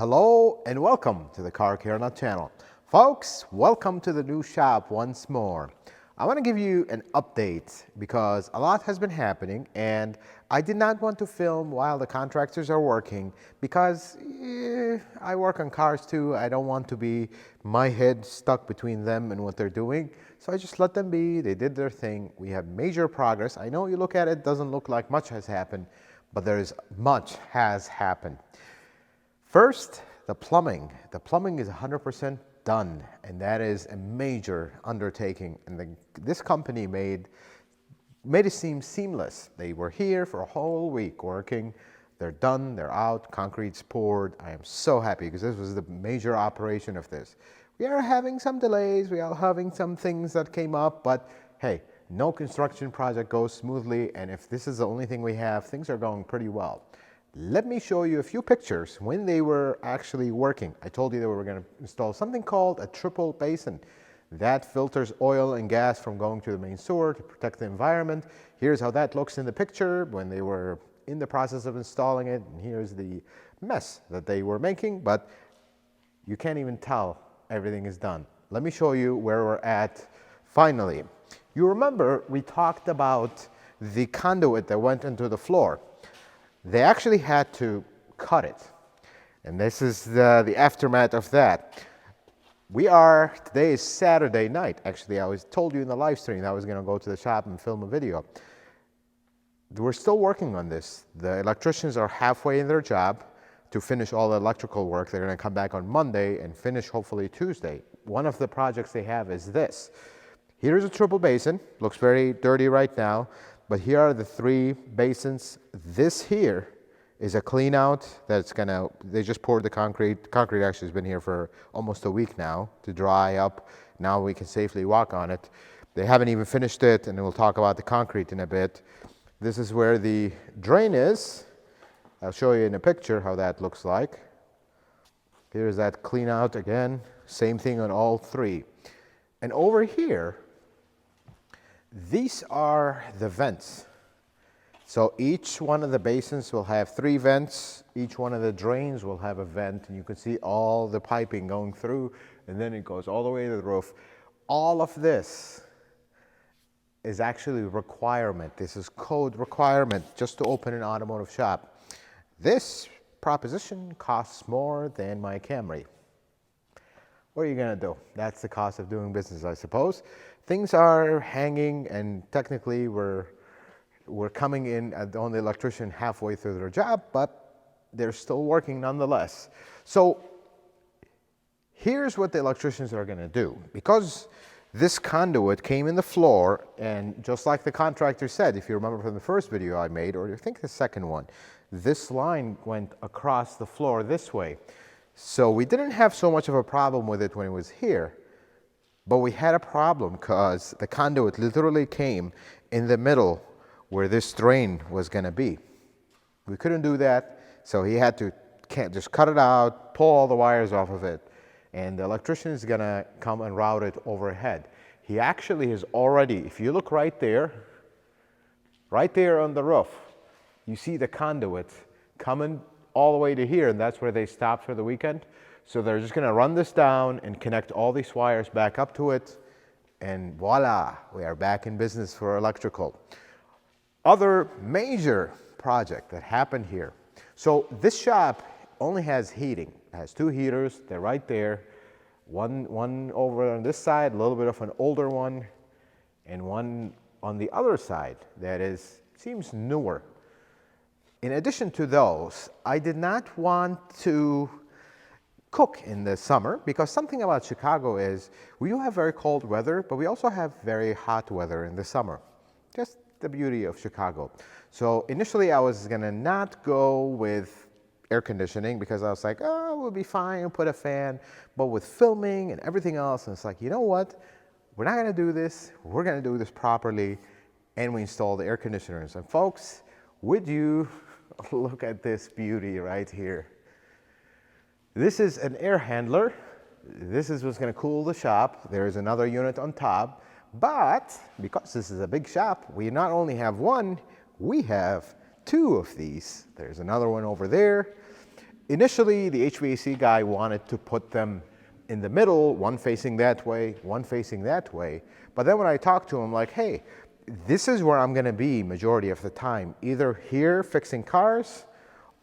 Hello and welcome to the Car Care Nut channel. Folks, welcome to the new shop once more. I want to give you an update because a lot has been happening and I did not want to film while the contractors are working because I work on cars too. I don't want to be my head stuck between them and what they're doing. So I just let them be. They did their thing. We have major progress. I know you look at it, doesn't look like much has happened, but much has happened. First, the plumbing. The plumbing is 100% done, and that is a major undertaking. And this company made it seem seamless. They were here for a whole week working. They're done, they're out, concrete's poured. I am so happy because this was the major operation of this. We are having some delays, we are having some things that came up, but hey, no construction project goes smoothly, and if this is the only thing we have, things are going pretty well. Let me show you a few pictures when they were actually working. I told you that we were going to install something called a triple basin. That filters oil and gas from going to the main sewer to protect the environment. Here's how that looks in the picture when they were in the process of installing it. And here's the mess that they were making, but you can't even tell everything is done. Let me show you where we're at finally. You remember we talked about the conduit that went into the floor. They actually had to cut it, and this is the aftermath of that. Today is Saturday night. Actually, I told you in the live stream that I was going to go to the shop and film a video. We're still working on this. The electricians are halfway in their job to finish all the electrical work. They're going to come back on Monday and finish hopefully Tuesday. One of the projects they have is this. Here's a triple basin. Looks very dirty right now. But here are the three basins. This here is a clean out they just poured the concrete. Concrete actually has been here for almost a week now to dry up. Now we can safely walk on it. They haven't even finished it, and we'll talk about the concrete in a bit. This is where the drain is. I'll show you in a picture how that looks like. Here's that clean out again. Same thing on all three. And over here, these are the vents. So each one of the basins will have 3 vents. Each one of the drains will have a vent, and you can see all the piping going through, and then it goes all the way to the roof. All of this is actually requirement. This is code requirement just to open an automotive shop. This proposition costs more than my Camry. What are you going to do? That's the cost of doing business, I suppose. Things are hanging, and technically we're coming in on the electrician halfway through their job, but they're still working nonetheless. So here's what the electricians are going to do. Because this conduit came in the floor, and just like the contractor said, if you remember from the first video I made, or I think the second one, this line went across the floor this way. So we didn't have so much of a problem with it when it was here, but we had a problem because the conduit literally came in the middle where this drain was going to be. We couldn't do that, so he had to just cut it out, pull all the wires off of it, and the electrician is going to come and route it overhead. He actually has already, if you look right there on the roof, you see the conduit coming all the way to here, and that's where they stopped for the weekend. So they're just going to run this down and connect all these wires back up to it, and voila, we are back in business for electrical. Other major project that happened here. So this shop only has heating. It has 2 heaters. They're right there. One over on this side, a little bit of an older one, and one on the other side that seems newer. In addition to those, I did not want to cook in the summer because something about Chicago is we do have very cold weather, but we also have very hot weather in the summer. Just the beauty of Chicago. So initially I was gonna not go with air conditioning because I was like, oh, we'll be fine, we'll put a fan. But with filming and everything else, and it's like, you know what? We're not gonna do this. We're gonna do this properly. And we installed the air conditioners. And folks, would you look at this beauty right here? This is an air handler. This is what's going to cool the shop. There is another unit on top, but because this is a big shop, we not only have one, we have 2 of these. There's another one over there. Initially, the HVAC guy wanted to put them in the middle, one facing that way, one facing that way. But then when I talked to him, like, hey, this is where I'm gonna be majority of the time, either here fixing cars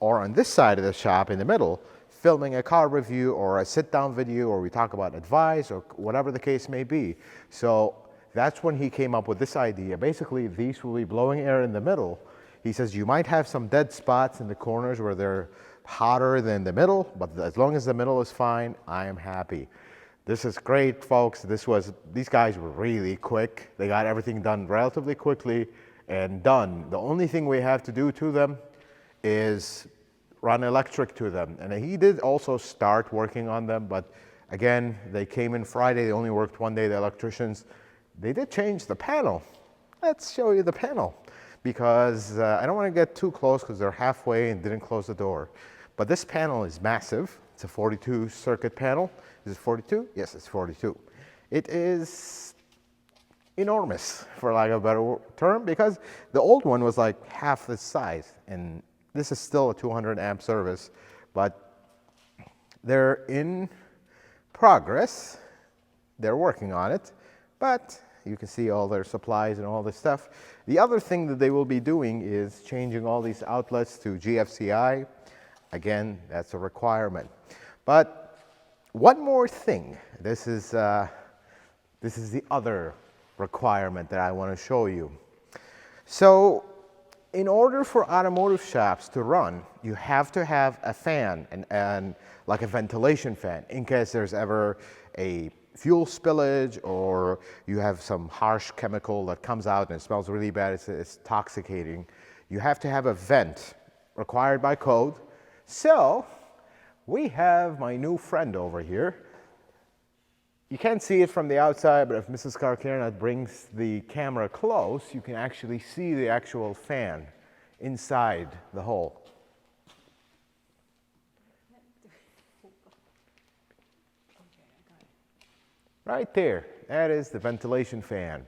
or on this side of the shop in the middle, filming a car review or a sit-down video, or we talk about advice or whatever the case may be. So that's when he came up with this idea. Basically, these will be blowing air in the middle. He says you might have some dead spots in the corners where they're hotter than the middle, but as long as the middle is fine, I am happy. This is great, folks. These guys were really quick. They got everything done relatively quickly and done. The only thing we have to do to them is run electric to them. And he did also start working on them, but again, they came in Friday. They only worked one day, the electricians. They did change the panel. Let's show you the panel, because I don't want to get too close because they're halfway and didn't close the door. But this panel is massive. It's a 42 circuit panel. Is it 42? Yes, it's 42. It is enormous, for lack of a better term, because the old one was like half this size, and this is still a 200 amp service, but they're in progress. They're working on it, but you can see all their supplies and all this stuff. The other thing that they will be doing is changing all these outlets to GFCI. Again, that's a requirement. But one more thing. This is the other requirement that I want to show you. So in order for automotive shops to run, you have to have a fan, and like a ventilation fan, in case there's ever a fuel spillage or you have some harsh chemical that comes out and it smells really bad, it's intoxicating. You have to have a vent required by code. So we have my new friend over here. You can't see it from the outside, but if Mrs. Karkernat brings the camera close, you can actually see the actual fan inside the hole. Right there, that is the ventilation fan.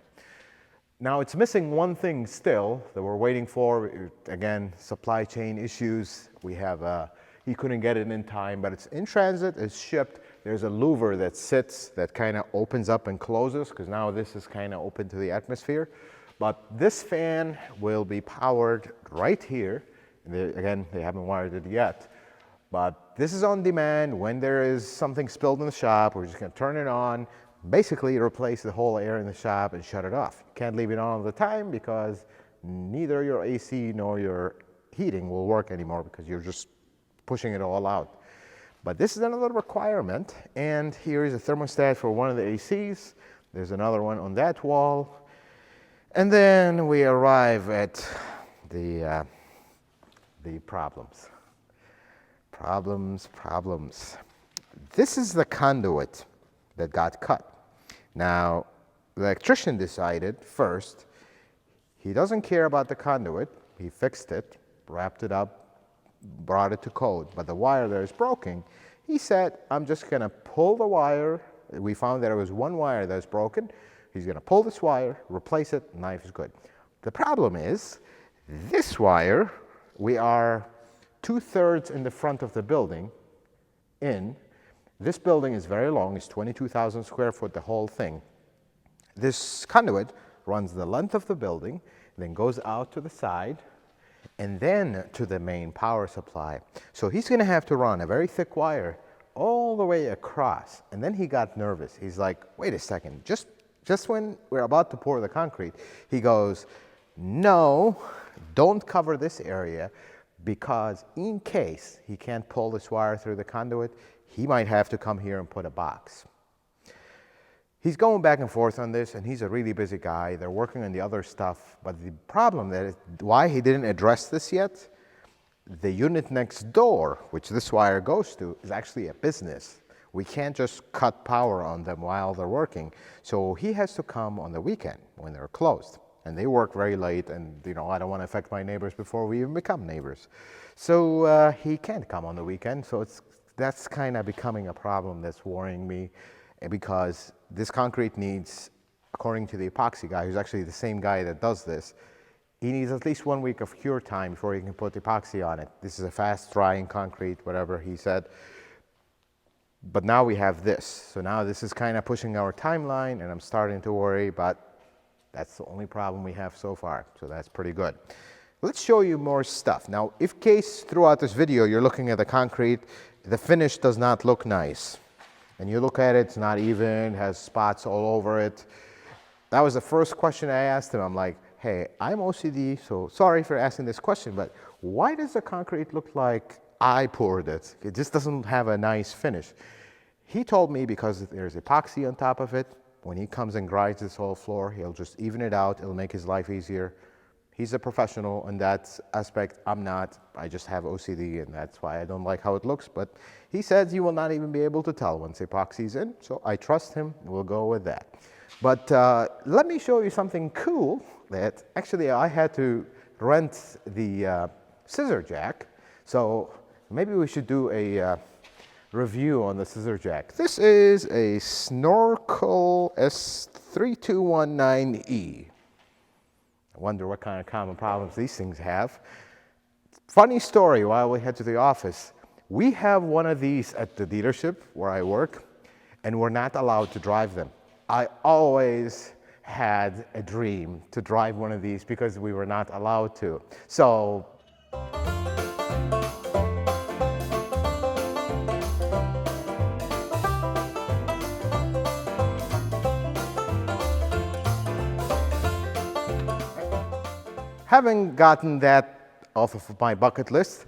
Now it's missing one thing still that we're waiting for. Again, supply chain issues. We have, he couldn't get it in time, but it's in transit, it's shipped. There's a louver that sits that kind of opens up and closes, because now this is kind of open to the atmosphere. But this fan will be powered right here. Again, they haven't wired it yet. But this is on demand. When there is something spilled in the shop, we're just going to turn it on, basically replace the whole air in the shop and shut it off. You can't leave it on all the time, because neither your AC nor your heating will work anymore, because you're just pushing it all out. But this is another requirement, and here is a thermostat for one of the ACs. There's another one on that wall. And then we arrive at the problems. Problems. This is the conduit that got cut. Now, the electrician decided first, he doesn't care about the conduit. He fixed it, wrapped it up, brought it to code, but the wire there is broken. He said, I'm just going to pull the wire. We found that there was one wire that's broken. He's going to pull this wire, replace it, knife is good. The problem is, this wire, we are 2/3 in the front of the building in. This building is very long, it's 22,000 square foot, the whole thing. This conduit runs the length of the building, then goes out to the side, and then to the main power supply. So he's going to have to run a very thick wire all the way across. And then he got nervous. He's like, wait a second, just when we're about to pour the concrete, he goes, no, don't cover this area, because in case he can't pull this wire through the conduit, he might have to come here and put a box. He's going back and forth on this, and he's a really busy guy. They're working on the other stuff, but the problem that is why he didn't address this yet, the unit next door, which this wire goes to, is actually a business. We can't just cut power on them while they're working. So he has to come on the weekend when they're closed. And they work very late, and I don't want to affect my neighbors before we even become neighbors. So he can't come on the weekend, so that's kind of becoming a problem that's worrying me, because this concrete needs, according to the epoxy guy, who's actually the same guy that does this, he needs at least 1 week of cure time before he can put epoxy on it. This is a fast drying concrete, whatever he said. But now we have this. So now this is kind of pushing our timeline, and I'm starting to worry, but that's the only problem we have so far. So that's pretty good. Let's show you more stuff. Now, if case throughout this video you're looking at the concrete, the finish does not look nice. And you look at it, it's not even, has spots all over it. That was the first question I asked him. I'm like, hey, I'm OCD, so sorry for asking this question, but why does the concrete look like I poured it? It just doesn't have a nice finish. He told me because there's epoxy on top of it. When he comes and grinds this whole floor, he'll just even it out. It'll make his life easier. He's a professional in that aspect. I'm not. I just have OCD, and that's why I don't like how it looks. But he says you will not even be able to tell once epoxy's in, so I trust him. We'll go with that. But let me show you something cool that actually I had to rent the scissor jack. So maybe we should do a review on the scissor jack. This is a Snorkel S3219E. I wonder what kind of common problems these things have. Funny story, while we head to the office, we have one of these at the dealership where I work, and we're not allowed to drive them. I always had a dream to drive one of these because we were not allowed to. So having gotten that off of my bucket list,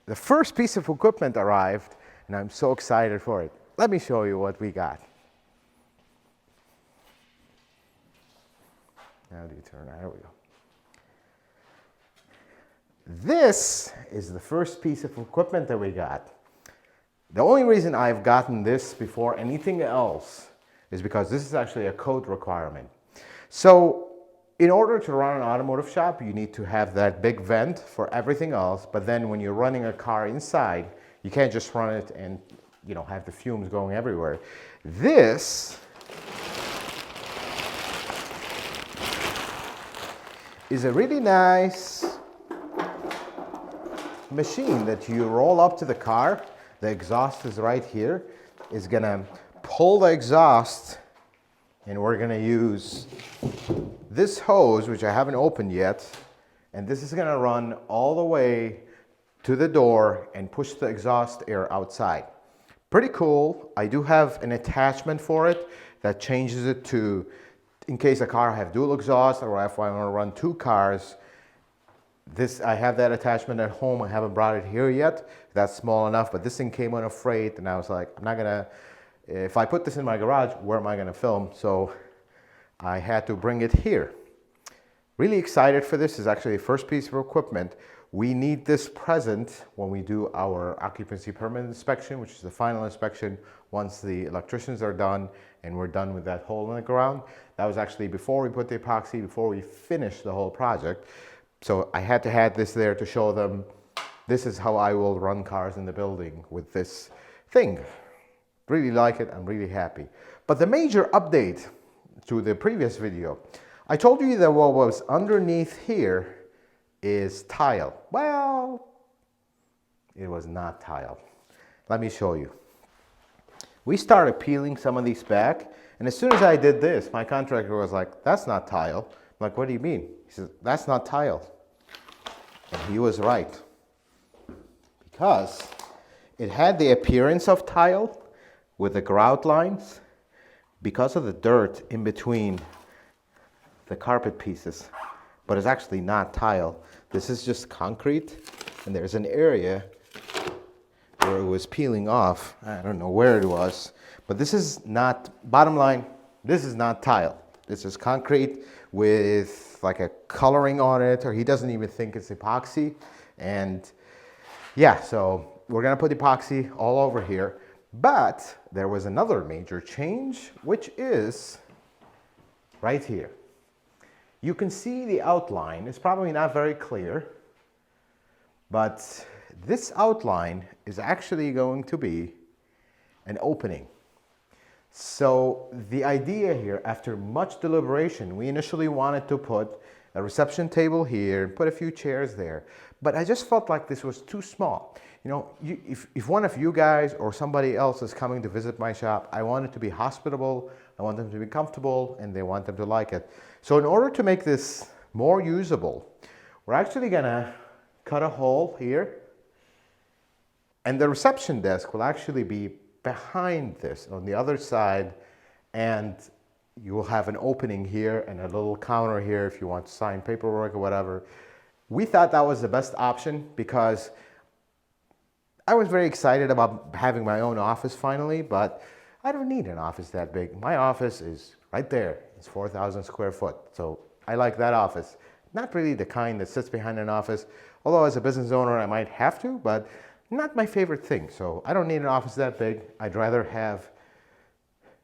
the first piece of equipment arrived, and I'm so excited for it. Let me show you what we got. How do you turn that? There we go. This is the first piece of equipment that we got. The only reason I've gotten this before anything else is because this is actually a code requirement. So in order to run an automotive shop, you need to have that big vent for everything else, but then when you're running a car inside, you can't just run it and have the fumes going everywhere. This is a really nice machine that you roll up to the car. The exhaust is right here. It's gonna pull the exhaust, and we're gonna use this hose, which I haven't opened yet, and this is gonna run all the way to the door and push the exhaust air outside. Pretty cool. I do have an attachment for it that changes it to, in case a car have dual exhaust, or if I wanna run 2 cars, I have that attachment at home. I haven't brought it here yet. That's small enough, but this thing came on a freight, and I was like, I'm not gonna, if I put this in my garage, where am I gonna film? So I had to bring it here. Really excited for this. This is actually the first piece of equipment. We need this present when we do our occupancy permit inspection, which is the final inspection once the electricians are done and we're done with that hole in the ground. That was actually before we put the epoxy, before we finished the whole project. So I had to have this there to show them this is how I will run cars in the building with this thing. Really like it. I'm really happy. But the major update to the previous video, I told you that what was underneath here is tile. Well, it was not tile. Let me show you. We started peeling some of these back, and as soon as I did this, my contractor was like, that's not tile. I'm like, what do you mean? He says, that's not tile. And he was right. Because it had the appearance of tile with the grout lines because of the dirt in between the carpet pieces, but it's actually not tile. This is just concrete, and there's an area where it was peeling off. I don't know where it was, but this is not, bottom line, this is not tile. This is concrete with like a coloring on it, or he doesn't even think it's epoxy. And yeah, so we're gonna put epoxy all over here. But there was another major change, which is right here. You can see the outline. It's probably not very clear, but this outline is actually going to be an opening. So the idea here, after much deliberation, we initially wanted to put a reception table here, and put a few chairs there. But I just felt like this was too small. You know, if one of you guys or somebody else is coming to visit my shop, I want it to be hospitable, I want them to be comfortable, and they want them to like it. So in order to make this more usable, we're actually gonna cut a hole here, and the reception desk will actually be behind this on the other side, and you will have an opening here and a little counter here if you want to sign paperwork or whatever. We thought that was the best option because I was very excited about having my own office finally, but I don't need an office that big. My office is right there. It's 4,000 square foot. So I like that office. Not really the kind that sits behind an office, although as a business owner I might have to, but not my favorite thing. So I don't need an office that big. I'd rather have,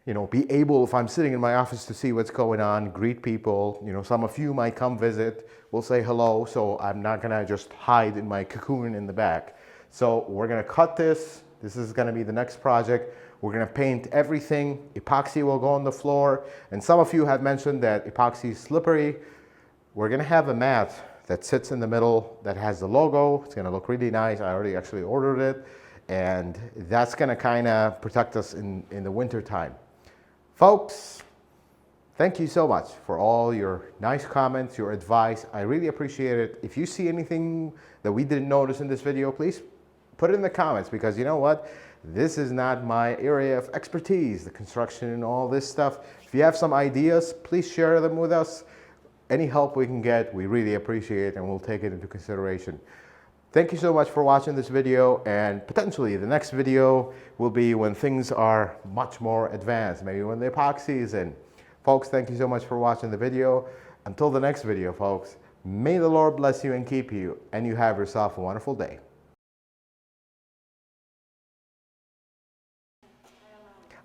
you know, be able, if I'm sitting in my office, to see what's going on, greet people. You know, some of you might come visit, we'll say hello, so I'm not gonna just hide in my cocoon in the back. So we're gonna cut this. This is gonna be the next project. We're gonna paint everything. Epoxy will go on the floor. And some of you have mentioned that epoxy is slippery. We're gonna have a mat that sits in the middle that has the logo. It's gonna look really nice. I already actually ordered it. And that's gonna kinda protect us in the winter time. Folks, thank you so much for all your nice comments, your advice. I really appreciate it. If you see anything that we didn't notice in this video, please put it in the comments, because you know what? This is not my area of expertise, the construction and all this stuff. If you have some ideas, please share them with us. Any help we can get, we really appreciate, and we'll take it into consideration. Thank you so much for watching this video, and potentially the next video will be when things are much more advanced, maybe when the epoxy is in. Folks, thank you so much for watching the video. Until the next video, folks, may the Lord bless you and keep you, and you have yourself a wonderful day.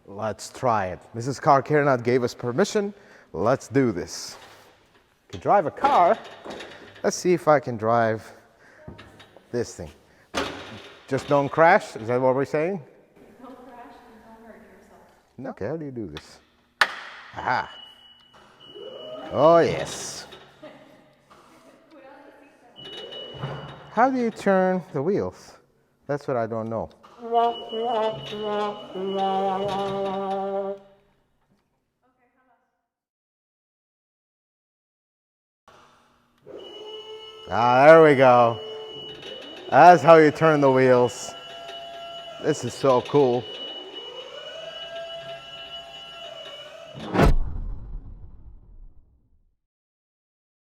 Let's try it. Mrs. Karkarenat gave us permission. Let's do this. To drive a car, let's see if I can drive this thing. Just don't crash? Is that what we're saying? Don't crash and don't hurt yourself. No. Okay, how do you do this? Aha. Oh, yes. How do you turn the wheels? That's what I don't know. Ah, there we go. That's how you turn the wheels. This is so cool.